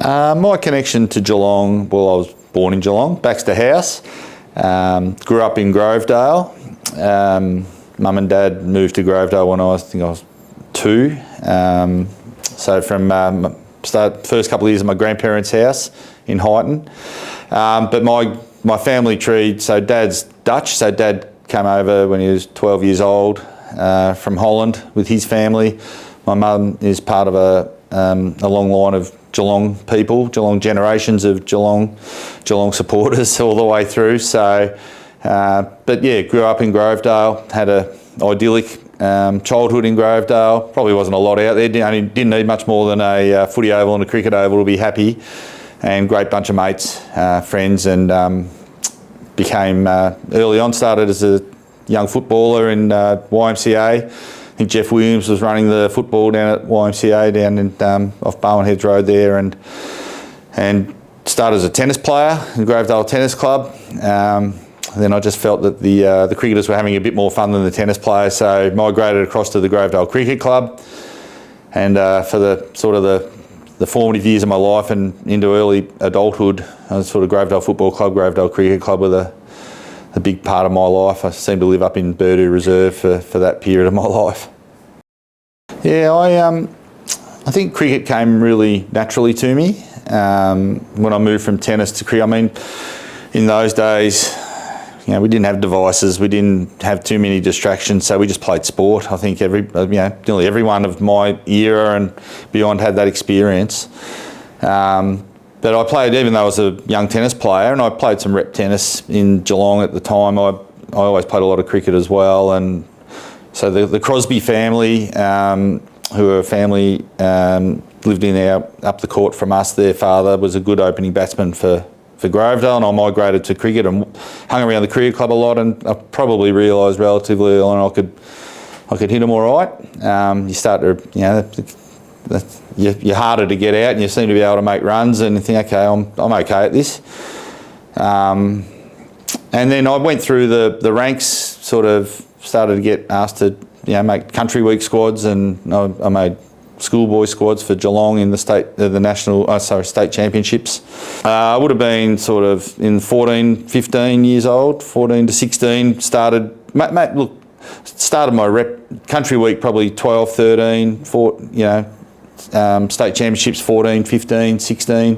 My connection to Geelong, well, I was born in Geelong, Baxter House. Grew up in Grovedale. Mum and Dad moved to Grovedale when I think I was 2. So from first couple of years at my grandparents' house in Highton. But my family tree, so Dad's Dutch, so Dad came over when he was 12 years old from Holland with his family. My mum is part of a long line of Geelong people, Geelong generations of Geelong supporters all the way through. So, but yeah, grew up in Grovedale, had a idyllic childhood in Grovedale. Probably wasn't a lot out there. Didn't need much more than a footy oval and a cricket oval to be happy. And great bunch of mates, friends, and became early on. Started as a young footballer in YMCA. I think Jeff Williams was running the football down at YMCA down in, off Barwon Heads Road there, and started as a tennis player in Grovedale Tennis Club. Then I just felt that the cricketers were having a bit more fun than the tennis players, so migrated across to the Grovedale Cricket Club. And for the formative years of my life and into early adulthood, I was sort of Grovedale Football Club, Grovedale Cricket Club were a big part of my life. I seem to live up in Burdu Reserve for that period of my life. Yeah, I think cricket came really naturally to me when I moved from tennis to cricket. I mean, in those days, we didn't have devices, we didn't have too many distractions, so we just played sport. I think nearly everyone of my era and beyond had that experience. But I played, even though I was a young tennis player, and I played some rep tennis in Geelong at the time, I always played a lot of cricket as well. And so the Crosby family, who are a family, lived up the court from us. Their father was a good opening batsman for Grovedale, and I migrated to cricket and hung around the cricket club a lot, and I probably realised relatively early on I could hit them all right. You start to, you're harder to get out, and you seem to be able to make runs, and you think, okay, I'm okay at this. And then I went through the ranks, sort of started to get asked to make country week squads, and I made schoolboy squads for Geelong in the state championships. I would have been sort of in 14, 15 years old, 14 to 16, started my rep country week probably 12, 13, state championships 14, 15, 16.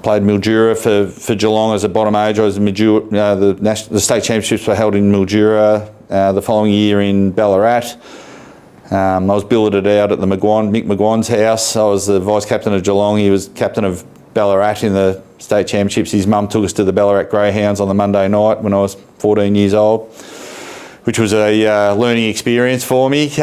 Played Mildura for Geelong as a bottom age. I was the state championships were held in Mildura. The following year in Ballarat. I was billeted out at Mick McGuan's house. I was the vice captain of Geelong. He was captain of Ballarat in the state championships. His mum took us to the Ballarat Greyhounds on the Monday night when I was 14 years old, which was a learning experience for me. But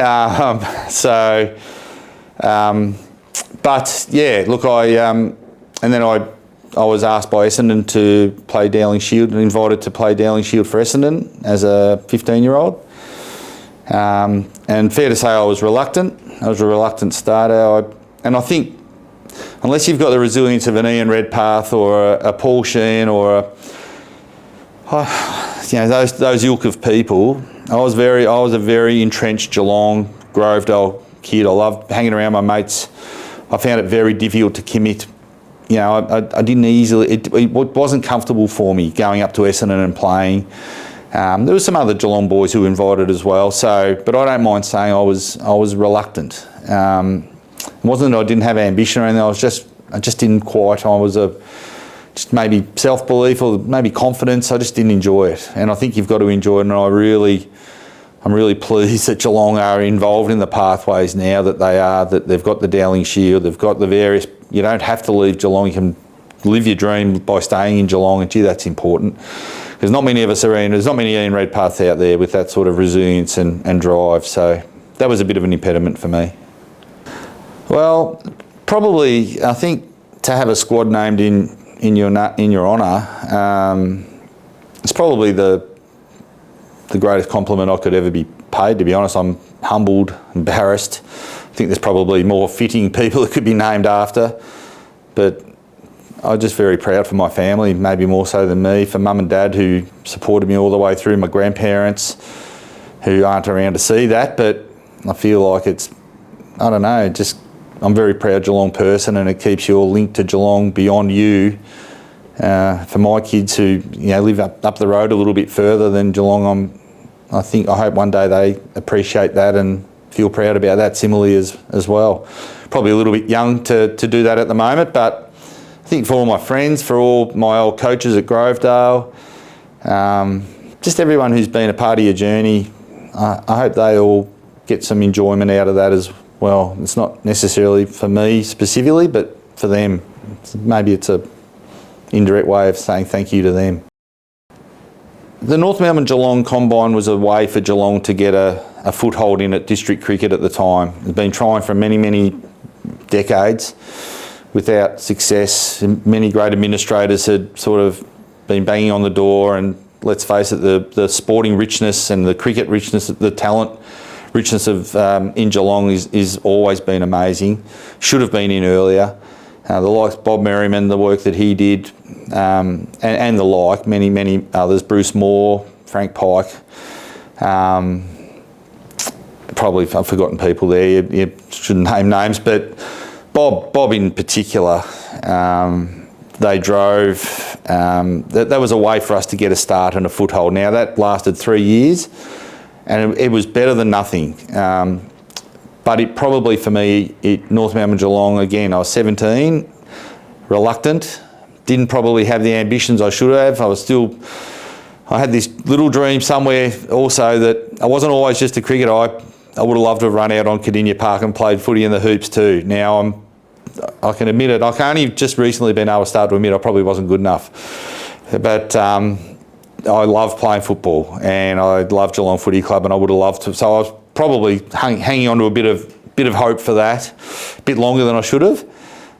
yeah, look, and then I was asked by Essendon to play Dowling Shield, and invited to play Dowling Shield for Essendon as a 15-year-old. And fair to say I was reluctant. I was a reluctant starter. And I think unless you've got the resilience of an Ian Redpath or a Paul Sheehan or those ilk of people, I was a very entrenched Geelong, Grovedale kid. I loved hanging around my mates. I found it very difficult to commit. I didn't easily, it wasn't comfortable for me going up to Essendon and playing. There were some other Geelong boys who were invited as well, but I don't mind saying I was reluctant. It wasn't that I didn't have ambition or anything, I just didn't quite, just maybe self-belief or maybe confidence, I just didn't enjoy it. And I think you've got to enjoy it, and I'm really pleased that Geelong are involved in the pathways now that they are, that they've got the Dowling Shield, they've got the various, you don't have to leave Geelong, you can live your dream by staying in Geelong, and gee, that's important. There's not many of us around, there's not many Ian Redpaths out there with that sort of resilience and drive, so that was a bit of an impediment for me. Well, probably, I think to have a squad named in your honour, it's probably the greatest compliment I could ever be paid, to be honest. I'm humbled, embarrassed. I think there's probably more fitting people that could be named after, but I'm just very proud for my family, maybe more so than me, for Mum and Dad who supported me all the way through, my grandparents who aren't around to see that, but I feel like it's, I don't know, just I'm a very proud Geelong person, and it keeps your link to Geelong beyond you. For my kids who live up the road a little bit further than Geelong, I hope one day they appreciate that and feel proud about that similarly as well. Probably a little bit young to do that at the moment, but I think for all my friends, for all my old coaches at Grovedale, just everyone who's been a part of your journey, I hope they all get some enjoyment out of that as well. It's not necessarily for me specifically, but for them. Maybe it's a indirect way of saying thank you to them. The North Melbourne Geelong Combine was a way for Geelong to get a foothold in at district cricket at the time. They've been trying for many, many decades without success. Many great administrators had sort of been banging on the door, and let's face it, the sporting richness and the cricket richness, the talent richness of in Geelong is always been amazing. Should have been in earlier. The likes of Bob Merriman, the work that he did, and the like, many, many others, Bruce Moore, Frank Pike, probably I've forgotten people there, you shouldn't name names, but Bob in particular, they drove, that was a way for us to get a start and a foothold. Now that lasted 3 years, and it was better than nothing. But it probably, for me, North Melbourne Geelong, again, I was 17, reluctant, didn't probably have the ambitions I should have. I had this little dream somewhere also that I wasn't always just a cricketer. I would have loved to have run out on Cardinia Park and played footy in the hoops too. Now I can admit it, I've only just recently been able to start to admit I probably wasn't good enough. But I love playing football, and I love Geelong Footy Club, and I would have loved to. So I was probably hanging on to a bit of hope for that, a bit longer than I should have.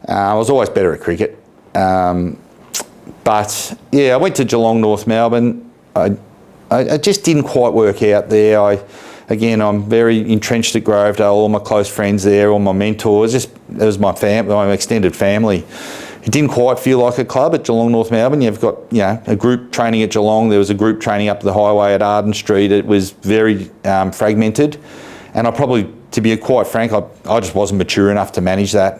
I was always better at cricket. But yeah, I went to Geelong North Melbourne. I just didn't quite work out there. I'm very entrenched at Grovedale, all my close friends there, all my mentors, it was my extended family. It didn't quite feel like a club at Geelong North Melbourne. You've got a group training at Geelong. There was a group training up the highway at Arden Street. It was very fragmented, and I probably, to be quite frank, I just wasn't mature enough to manage that.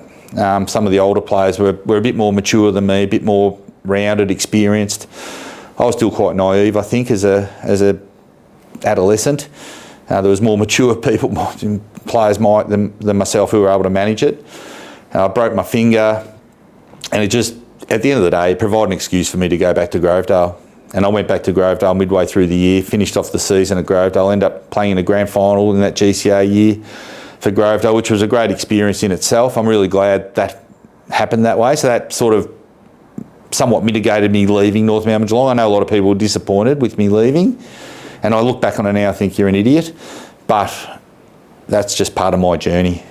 Some of the older players were a bit more mature than me, a bit more rounded, experienced. I was still quite naive, I think, as a adolescent. There was more mature people, players than myself, who were able to manage it. I broke my finger. And it just, at the end of the day, it provided an excuse for me to go back to Grovedale. And I went back to Grovedale midway through the year, finished off the season at Grovedale, ended up playing in a grand final in that GCA year for Grovedale, which was a great experience in itself. I'm really glad that happened that way. So that sort of somewhat mitigated me leaving North Melbourne Geelong. I know a lot of people were disappointed with me leaving. And I look back on it now, I think you're an idiot. But that's just part of my journey.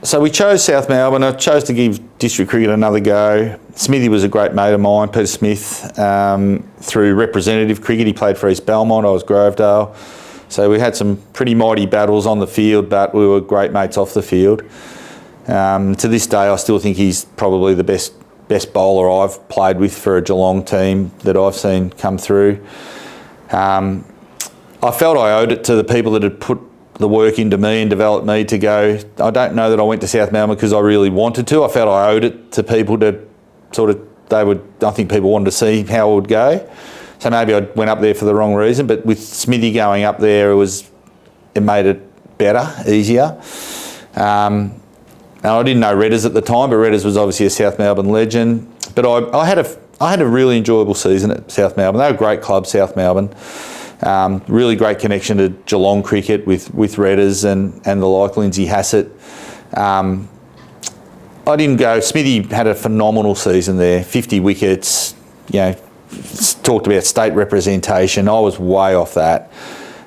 So we chose South Melbourne. I chose to give district cricket another go. Smithy was a great mate of mine, Peter Smith, through representative cricket. He played for East Belmont, I was Grovedale. So we had some pretty mighty battles on the field, but we were great mates off the field. To this day, I still think he's probably the best bowler I've played with for a Geelong team that I've seen come through. I felt I owed it to the people that had put the work into me and developed me to go. I don't know that I went to South Melbourne because I really wanted to. I felt I owed it to people to I think people wanted to see how it would go. So maybe I went up there for the wrong reason, but with Smithy going up there, it made it better, easier. And I didn't know Redders at the time, but Redders was obviously a South Melbourne legend. But I had a really enjoyable season at South Melbourne. They were a great club, South Melbourne. Really great connection to Geelong cricket with Redders and the like, Lindsay Hassett. I didn't go. Smithy had a phenomenal season there, 50 wickets, talked about state representation. I was way off that.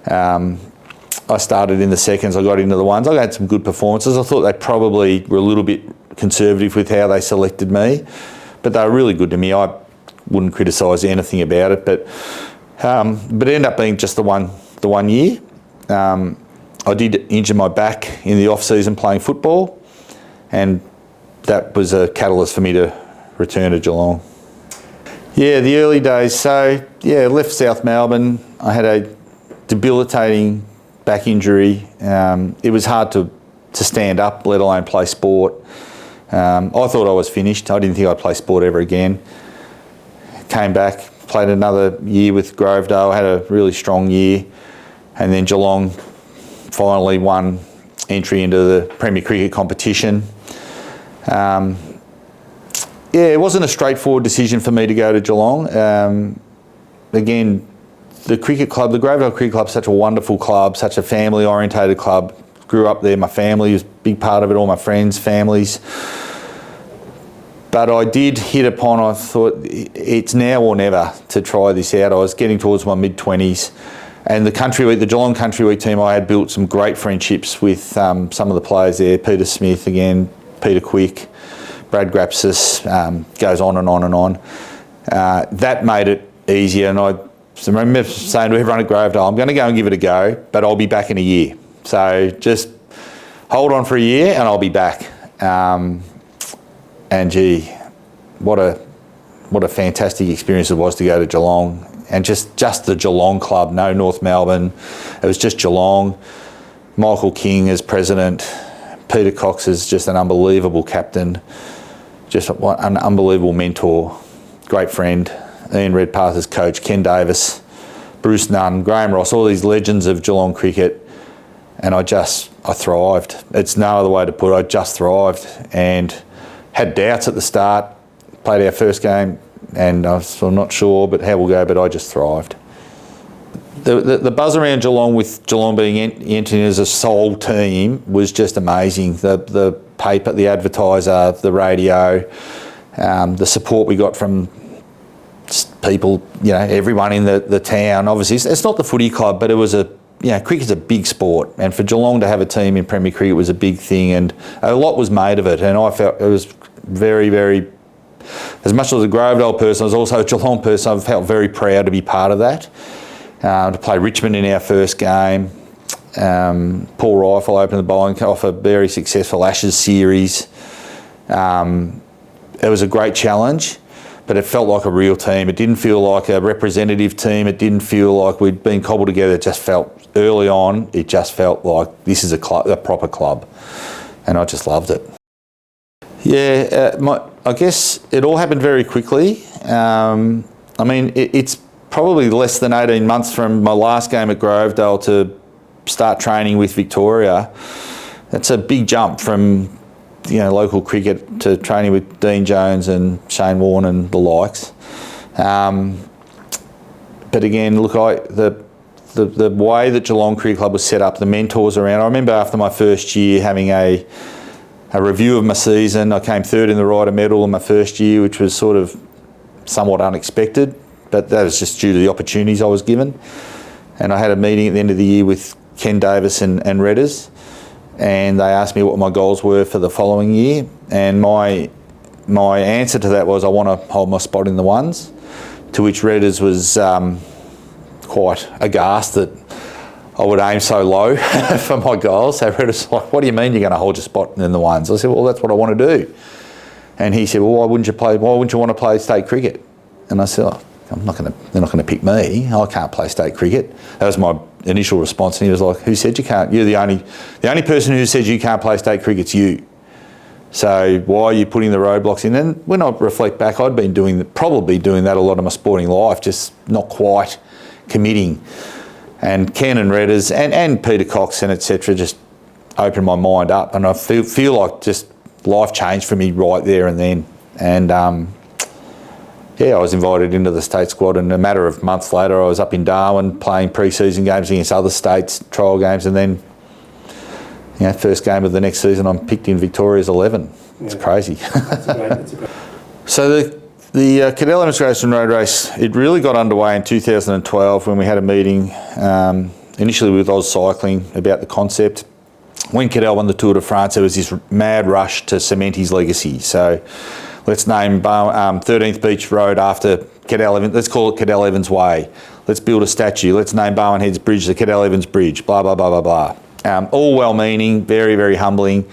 I started in the seconds, I got into the ones. I had some good performances. I thought they probably were a little bit conservative with how they selected me, but they were really good to me. I wouldn't criticise anything about it, but it ended up being just the one year. I did injure my back in the off-season playing football, and that was a catalyst for me to return to Geelong. Yeah, the early days. So, left South Melbourne. I had a debilitating back injury. It was hard to to stand up, let alone play sport. I thought I was finished. I didn't think I'd play sport ever again. Came back, played another year with Grovedale, had a really strong year, and then Geelong finally won entry into the Premier Cricket competition. It wasn't a straightforward decision for me to go to Geelong. Again, the cricket club, the Grovedale Cricket Club, is such a wonderful club, such a family-orientated club. Grew up there, my family was a big part of it, all my friends, families. But I did hit upon, I thought, it's now or never to try this out. I was getting towards my mid-20s. And the Country Week, the Geelong Country Week team, I had built some great friendships with some of the players there. Peter Smith again, Peter Quick, Brad Grapsis, goes on and on and on. That made it easier, and I remember saying to everyone at Grovedale, I'm going to go and give it a go, but I'll be back in a year. So just hold on for a year and I'll be back. And gee, what a fantastic experience it was to go to Geelong. And just the Geelong club, no North Melbourne. It was just Geelong. Michael King as president. Peter Cox is just an unbelievable captain. Just an unbelievable mentor. Great friend. Ian Redpath as coach. Ken Davis. Bruce Nunn. Graham Ross. All these legends of Geelong cricket. And I thrived. It's no other way to put it. I just thrived. And had doubts at the start. Played our first game. And I'm not sure but how we'll go, but I just thrived. The buzz around Geelong, with Geelong being entered as a sole team, was just amazing. The paper, the advertiser, the radio, the support we got from people, everyone in the town. Obviously, it's not the footy club, but it was cricket's a big sport, and for Geelong to have a team in Premier Cricket was a big thing, and a lot was made of it. And I felt it was very, very. As much as a Grovedale person, I was also a Geelong person. I felt very proud to be part of that. To play Richmond in our first game. Paul Rifle opened the bowling off a very successful Ashes series. It was a great challenge, but it felt like a real team. It didn't feel like a representative team. It didn't feel like we'd been cobbled together. It just felt, early on, it just felt like this is a proper club. And I just loved it. Yeah, I guess it all happened very quickly. It's probably less than 18 months from my last game at Grovedale to start training with Victoria. That's a big jump from local cricket to training with Dean Jones and Shane Warne and the likes. But again, look, the way that Geelong Cricket Club was set up, the mentors around. I remember after my first year having a review of my season. I came third in the Ryder Medal in my first year, which was sort of somewhat unexpected, but that was just due to the opportunities I was given. And I had a meeting at the end of the year with Ken Davis and Redders, and they asked me what my goals were for the following year. And my answer to that was, I want to hold my spot in the ones, to which Redders was quite aghast that I would aim so low for my goals. So Redders was like, what do you mean you're going to hold your spot in the ones? I said, well, that's what I want to do. And he said, well, why wouldn't you want to play state cricket? And I said, they're not going to pick me. I can't play state cricket. That was my initial response. And he was like, who said you can't? You're the only person who says you can't play state cricket's you. So why are you putting the roadblocks in? And when I reflect back, I'd been probably doing that a lot of my sporting life, just not quite committing. And Ken and Redders and Peter Cox and etc. just opened my mind up, and I feel like just life changed for me right there and then. And I was invited into the state squad, and a matter of months later I was up in Darwin playing pre-season games against other states, trial games, and then first game of the next season I'm picked in Victoria's 11. It's crazy. That's great. So the Cadell Evans Road Race, it really got underway in 2012 when we had a meeting initially with Oz Cycling about the concept. When Cadell won the Tour de France, there was this mad rush to cement his legacy. So let's name 13th Beach Road after Cadell Evans. Let's call it Cadell Evans Way. Let's build a statue. Let's name Bowen Heads Bridge the Cadell Evans Bridge. Blah, blah, blah, blah, blah. All well-meaning, very, very humbling.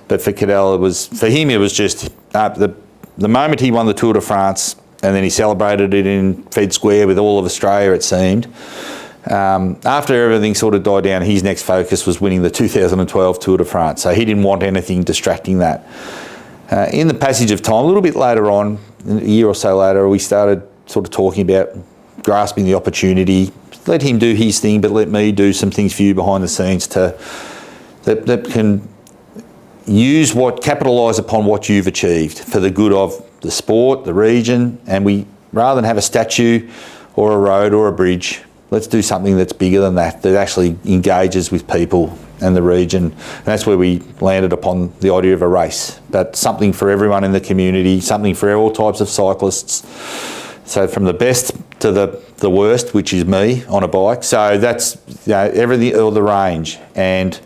But for Cadell, it was just the moment he won the Tour de France, and then he celebrated it in Fed Square with all of Australia, it seemed. After everything sort of died down, his next focus was winning the 2012 Tour de France. So he didn't want anything distracting that. In the passage of time, a little bit later on, a year or so later, we started sort of talking about grasping the opportunity. Let him do his thing, but let me do some things for you behind the scenes that can capitalise upon what you've achieved for the good of the sport, the region, and we, rather than have a statue or a road or a bridge, let's do something that's bigger than that actually engages with people and the region. And that's where we landed upon the idea of a race, but something for everyone in the community, something for all types of cyclists. So from the best to the worst, which is me on a bike. So that's everything, or the range. And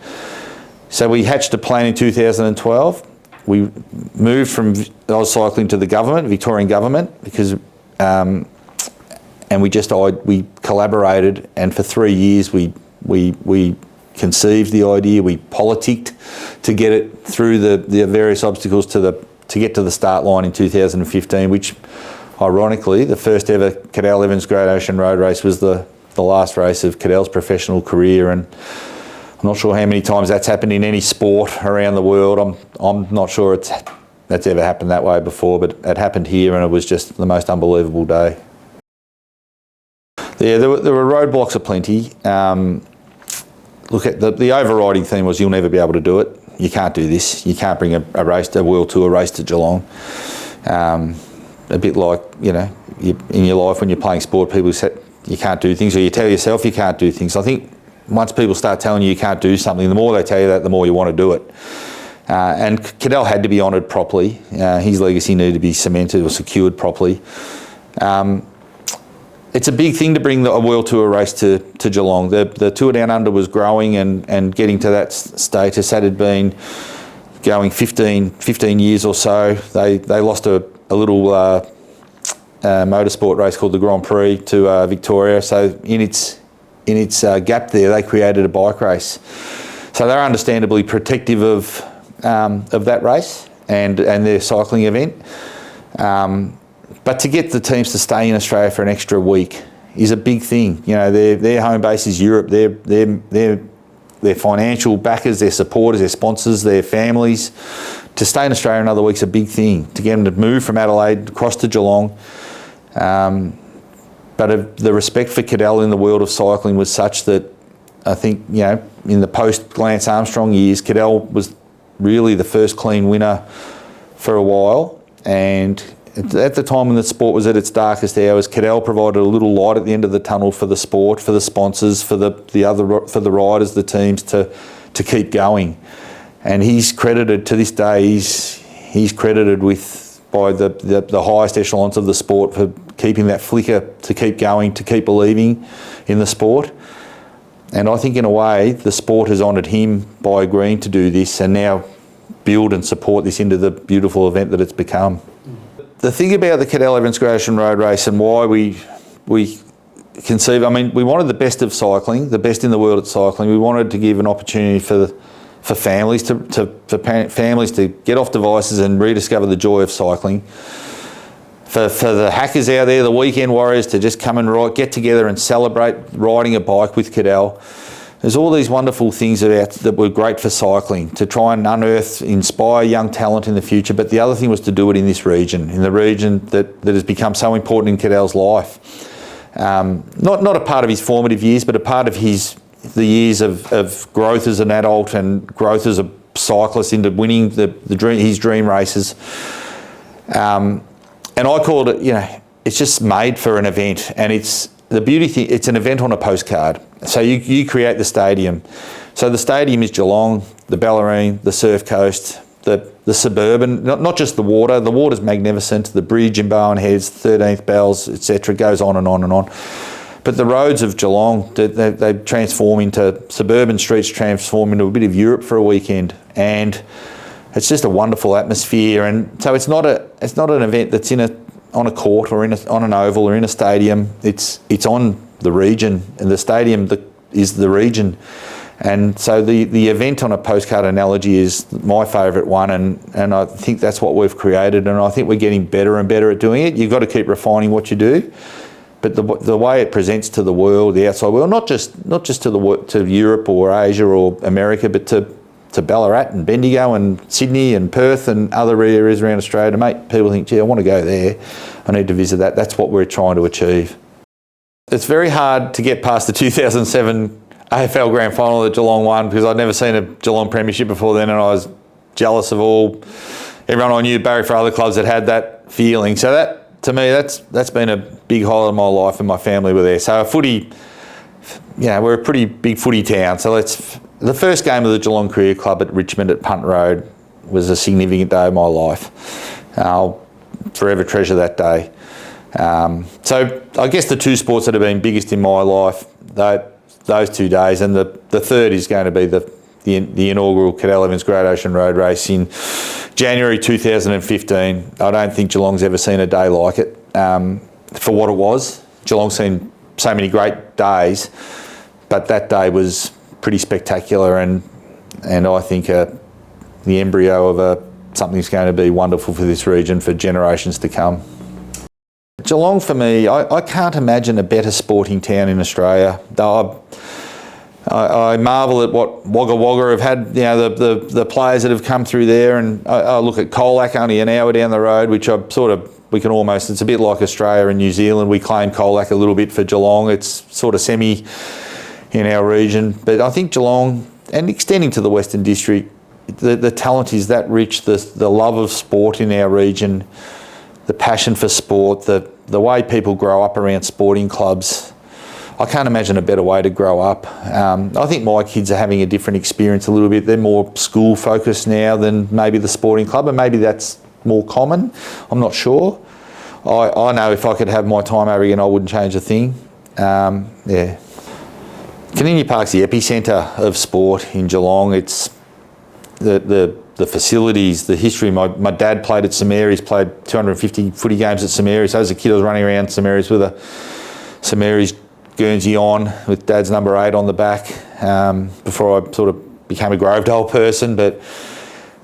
so we hatched a plan in 2012. We moved from Oz Cycling to the government, Victorian government, because and we collaborated, and for 3 years we conceived the idea, we politicked to get it through the various obstacles to get to the start line in 2015, which ironically, the first ever Cadell Evans Great Ocean Road Race was the last race of Cadell's professional career, and I'm not sure how many times that's happened in any sport around the world. I'm not sure that's ever happened that way before, but it happened here, and it was just the most unbelievable day. Yeah, there were roadblocks aplenty. Look, at the overriding theme was you'll never be able to do it. You can't do this. You can't bring a World Tour race to Geelong. A bit like, in your life when you're playing sport, people say you can't do things, or you tell yourself you can't do things. I think once people start telling you can't do something, the more they tell you that, the more you want to do it. And Cadell had to be honoured properly. His legacy needed to be cemented or secured properly. It's a big thing to bring a World Tour race to Geelong. The Tour Down Under was growing and getting to that status. That had been going 15 years or so. They lost a little motorsport race called the Grand Prix to Victoria. So in its gap there, they created a bike race. So they're understandably protective of that race and their cycling event. But to get the teams to stay in Australia for an extra week is a big thing. Their home base is Europe. Their financial backers, their supporters, their sponsors, their families. To stay in Australia another week's a big thing. To get them to move from Adelaide across to Geelong. But the respect for Cadell in the world of cycling was such that I think, in the post-Lance Armstrong years, Cadell was really the first clean winner for a while. And at the time when the sport was at its darkest hours, Cadell provided a little light at the end of the tunnel for the sport, for the sponsors, for the riders, the teams to keep going. And he's credited to this day. He's credited by the highest echelons of the sport for keeping that flicker to keep going, to keep believing in the sport. And I think in a way the sport has honoured him by agreeing to do this and now build and support this into the beautiful event that it's become. The thing about the Cadell Evans Great Ocean Road Race and why we conceived, we wanted the best of cycling, the best in the world at cycling. We wanted to give an opportunity for families to get off devices and rediscover the joy of cycling. For the hackers out there, the weekend warriors, to just come and get together and celebrate riding a bike with Cadell. There's all these wonderful things that were great for cycling, to try and inspire young talent in the future. But the other thing was to do it in this region, in the region that has become so important in Cadell's life. Not a part of his formative years, but a part of the years of growth as an adult and growth as a cyclist into winning his dream races. And I called it, it's just made for an event, and it's the beauty thing. It's an event on a postcard. So you create the stadium. So the stadium is Geelong, the Ballerine, the Surf Coast, the suburban, not just the water. The water's magnificent. The bridge in Bowen Heads, 13th Bells, etc. goes on and on and on. But the roads of Geelong, they transform into suburban streets, transform into a bit of Europe for a weekend, and it's just a wonderful atmosphere. And so it's not an event that's on a court or on an oval or in a stadium. It's on the region, and the stadium is the region. And so the event on a postcard analogy is my favourite one, and I think that's what we've created, and I think we're getting better and better at doing it. You've got to keep refining what you do, but the way it presents to the world, the outside world, not just to Europe or Asia or America, but to Ballarat and Bendigo and Sydney and Perth and other areas around Australia, to make people think, gee, I want to go there, I need to visit that. That's what we're trying to achieve. It's very hard to get past the 2007 AFL Grand Final that Geelong won, because I'd never seen a Geelong premiership before then, and I was jealous of everyone I knew barrack for other clubs that had that feeling. So that, to me, that's been a big highlight of my life, and my family were there. So footy, we're a pretty big footy town. So the first game of the Geelong Career Club at Richmond at Punt Road was a significant day of my life. I'll forever treasure that day. So I guess the two sports that have been biggest in my life, those 2 days, and the third is going to be the inaugural Cadell Evans Great Ocean Road Race in January 2015. I don't think Geelong's ever seen a day like it for what it was. Geelong's seen so many great days, but that day was pretty spectacular, and I think the embryo of something's going to be wonderful for this region for generations to come. Geelong, for me, I can't imagine a better sporting town in Australia. I marvel at what Wagga Wagga have had, the players that have come through there, and I look at Colac, only an hour down the road, which it's a bit like Australia and New Zealand. We claim Colac a little bit for Geelong. It's sort of semi in our region, but I think Geelong, and extending to the Western District, the talent is that rich, the love of sport in our region, the passion for sport, the way people grow up around sporting clubs. I can't imagine a better way to grow up. I think my kids are having a different experience a little bit. They're more school focused now than maybe the sporting club, and maybe that's more common. I'm not sure. I know if I could have my time over again, I wouldn't change a thing. Kardinia Park's the epicentre of sport in Geelong. It's the facilities, the history. My dad played at St Mary's, played 250 footy games at St Mary's. So as a kid, I was running around St Mary's with a St Mary's Guernsey on, with Dad's number 8 on the back, before I sort of became a Grovedale person. But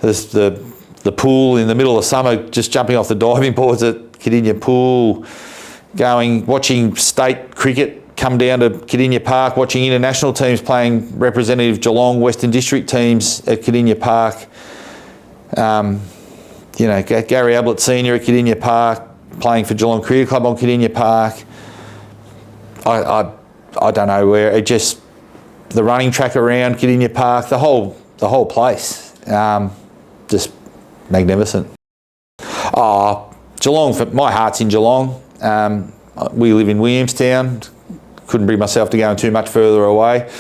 there's the pool in the middle of summer, just jumping off the diving boards at Kardinia Pool, watching state cricket come down to Kardinia Park, watching international teams playing representative Geelong Western District teams at Kardinia Park. Gary Ablett Senior at Kardinia Park, playing for Geelong Career Club on Kardinia Park. I don't know where, the running track around Kardinia Park, the whole place, just magnificent. Geelong, my heart's in Geelong. We live in Williamstown. Couldn't bring myself to going too much further away.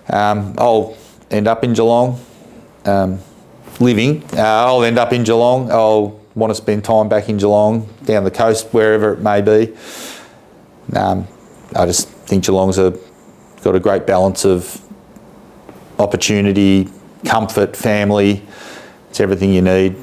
I'll end up in Geelong. I'll end up in Geelong. I'll want to spend time back in Geelong, down the coast, wherever it may be. I just think Geelong's got a great balance of opportunity, comfort, family. It's everything you need.